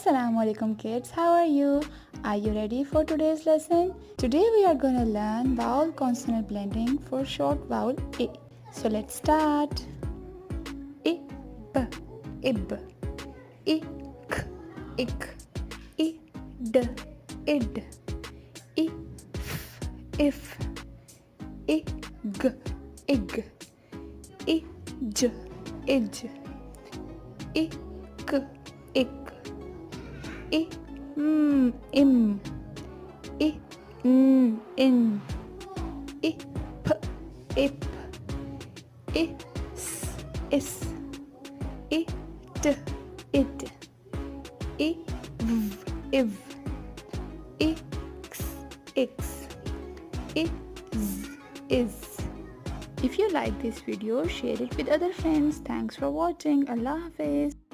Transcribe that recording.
Assalamu alaikum kids, how are you? Are you ready for today's lesson? Today we are gonna learn vowel consonant blending for short vowel I. So let's start. I, b, ib, ik, ik, id, id, if, ig, ig, ij, ij, ik, ik, im, in, ip, ip, is, it, iv, x, is. If you like this video, share it with other friends. Thanks for watching. Allah Hafiz.